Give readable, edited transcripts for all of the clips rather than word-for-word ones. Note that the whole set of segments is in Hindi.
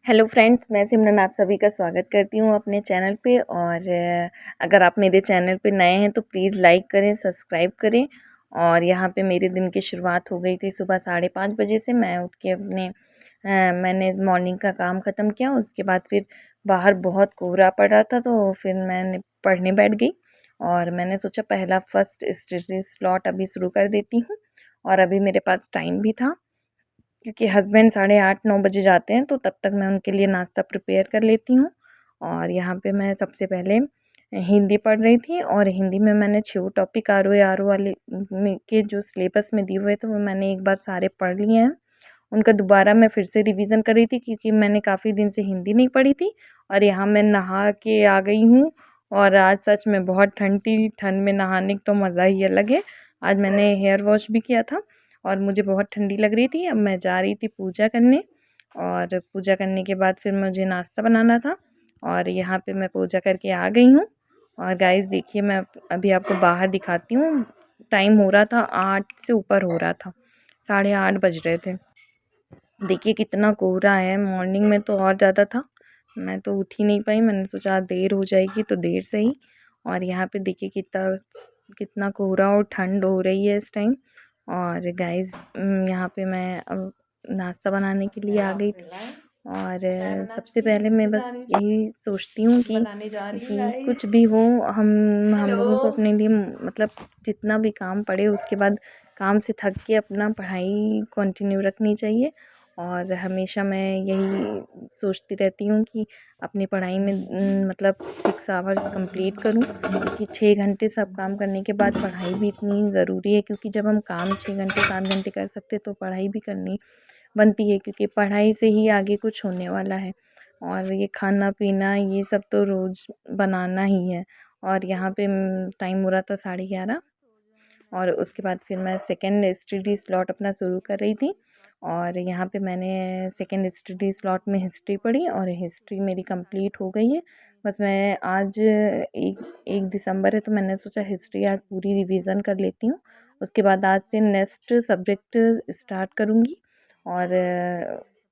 हेलो फ्रेंड्स, मैं सिमरन आप सभी का स्वागत करती हूँ अपने चैनल पे। और अगर आप मेरे चैनल पे नए हैं तो प्लीज़ लाइक करें, सब्सक्राइब करें। और यहाँ पे मेरे दिन की शुरुआत हो गई थी सुबह 5:30 बजे से। मैं उठ के मैंने मॉर्निंग का काम ख़त्म किया। उसके बाद फिर बाहर बहुत कोहरा पड़ा था तो फिर मैंने पढ़ने बैठ गई। और मैंने सोचा पहला फर्स्ट स्टडी स्लॉट अभी शुरू कर देती हूँ। और अभी मेरे पास टाइम भी था क्योंकि हस्बैंड 8:30-9 बजे जाते हैं, तो तब तक मैं उनके लिए नाश्ता प्रिपेयर कर लेती हूँ। और यहाँ पे मैं सबसे पहले हिंदी पढ़ रही थी। और हिंदी में मैंने 6 topic R O A R O वाले में के जो सिलेबस में दिए हुए थे वो मैंने एक बार सारे पढ़ लिए हैं। उनका दोबारा मैं फिर से रिवीज़न कर रही थी क्योंकि मैंने काफ़ी दिन से हिंदी नहीं पढ़ी थी। और यहाँ मैं नहा के आ गई हूँ। और आज सच में बहुत ठंड थी, ठंड में नहाने का तो मज़ा ही अलग है। आज मैंने हेयर वॉश भी किया था और मुझे बहुत ठंडी लग रही थी। अब मैं जा रही थी पूजा करने। और पूजा करने के बाद फिर मुझे नाश्ता बनाना था। और यहाँ पे मैं पूजा करके आ गई हूँ। और गाइस देखिए, मैं अभी आपको बाहर दिखाती हूँ। टाइम हो रहा था 8 से ऊपर हो रहा था, 8:30 बज रहे थे। देखिए कितना कोहरा है। मॉर्निंग में तो और ज़्यादा था। मैं तो उठ ही नहीं पाई। मैंने सोचा देर हो जाएगी तो देर से ही। और यहाँ पे देखिए कितना कितना कोहरा और ठंड हो रही है इस टाइम। और गाइस यहाँ पे मैं अब नाश्ता बनाने के लिए आ गई थी। और सबसे पहले मैं बस यही सोचती हूँ कि कुछ भी हो, हम लोगों को अपने लिए मतलब जितना भी काम पड़े उसके बाद काम से थक के अपना पढ़ाई कंटिन्यू रखनी चाहिए। और हमेशा मैं यही सोचती रहती हूँ कि अपनी पढ़ाई में मतलब 6 आवर्स कंप्लीट करूँ क्योंकि 6 घंटे सब काम करने के बाद पढ़ाई भी इतनी ज़रूरी है। क्योंकि जब हम काम 6 घंटे 7 घंटे कर सकते तो पढ़ाई भी करनी बनती है क्योंकि पढ़ाई से ही आगे कुछ होने वाला है। और ये खाना पीना ये सब तो रोज़ बनाना ही है। और यहाँ पे टाइम हो रहा था 11:30। और उसके बाद फिर मैं सेकेंड स्टडी स्लॉट अपना शुरू कर रही थी। और यहाँ पे मैंने सेकेंड स्टडी स्लॉट में हिस्ट्री पढ़ी और हिस्ट्री मेरी कंप्लीट हो गई है। बस मैं आज 1 दिसंबर है तो मैंने सोचा हिस्ट्री आज पूरी रिवीज़न कर लेती हूँ। उसके बाद आज से नेक्स्ट सब्जेक्ट स्टार्ट करूँगी। और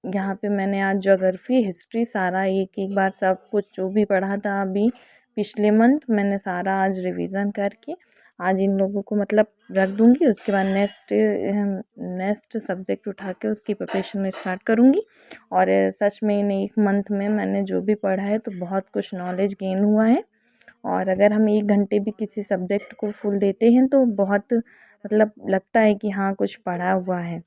यहाँ पे मैंने आज ज्योग्राफी हिस्ट्री सारा एक एक बार सब कुछ जो भी पढ़ा था अभी पिछले मंथ मैंने सारा आज रिवीज़न करके आज इन लोगों को मतलब रख दूँगी। उसके बाद नेक्स्ट सब्जेक्ट उठा के उसकी प्रिपरेशन स्टार्ट करूँगी। और सच में इन 1 मंथ में मैंने जो भी पढ़ा है तो बहुत कुछ नॉलेज गेन हुआ है। और अगर हम 1 घंटे भी किसी सब्जेक्ट को फुल देते हैं तो बहुत मतलब लगता है कि हाँ कुछ पढ़ा हुआ है।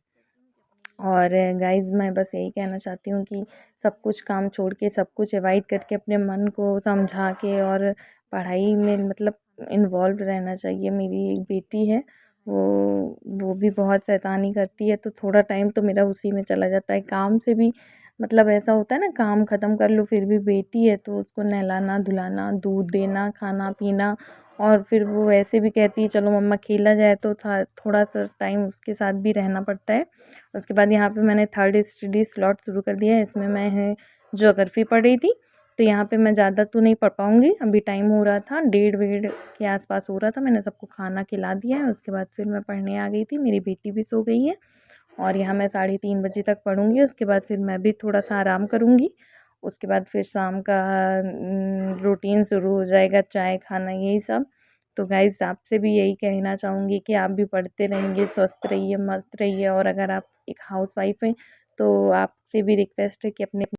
और गाइज़ मैं बस यही कहना चाहती हूँ कि सब कुछ काम छोड़ के सब कुछ अवॉइड करके अपने मन को समझा के और पढ़ाई में मतलब इन्वॉल्व रहना चाहिए। मेरी एक बेटी है, वो भी बहुत शैतानी करती है तो थोड़ा टाइम तो मेरा उसी में चला जाता है। काम से भी मतलब ऐसा होता है ना, काम ख़त्म कर लो फिर भी बेटी है तो उसको नहलाना धुलाना, दूध देना, खाना पीना। और फिर वो ऐसे भी कहती है चलो मम्मा खेला जाए तो थोड़ा सा टाइम उसके साथ भी रहना पड़ता है। उसके बाद यहाँ पे मैंने थर्ड स्टडी स्लॉट शुरू कर दिया है। इसमें मैं है ज्योग्राफी पढ़ रही थी। तो यहाँ पे मैं ज़्यादा तो नहीं पढ़ पाऊँगी। अभी टाइम हो रहा था 1:30 के आसपास हो रहा था। मैंने सबको खाना खिला दिया है। उसके बाद फिर मैं पढ़ने आ गई थी। मेरी बेटी भी सो गई है। और यहाँ मैं 3:30 बजे तक पढ़ूँगी। उसके बाद फिर मैं भी थोड़ा सा आराम करूँगी। उसके बाद फिर शाम का रूटीन शुरू हो जाएगा, चाय खाना यही सब। तो गाइज़ आपसे भी यही कहना चाहूँगी कि आप भी पढ़ते रहेंगे, स्वस्थ रहिए, मस्त रहिए। और अगर आप एक हाउसवाइफ़ हैं तो आपसे भी रिक्वेस्ट है कि अपने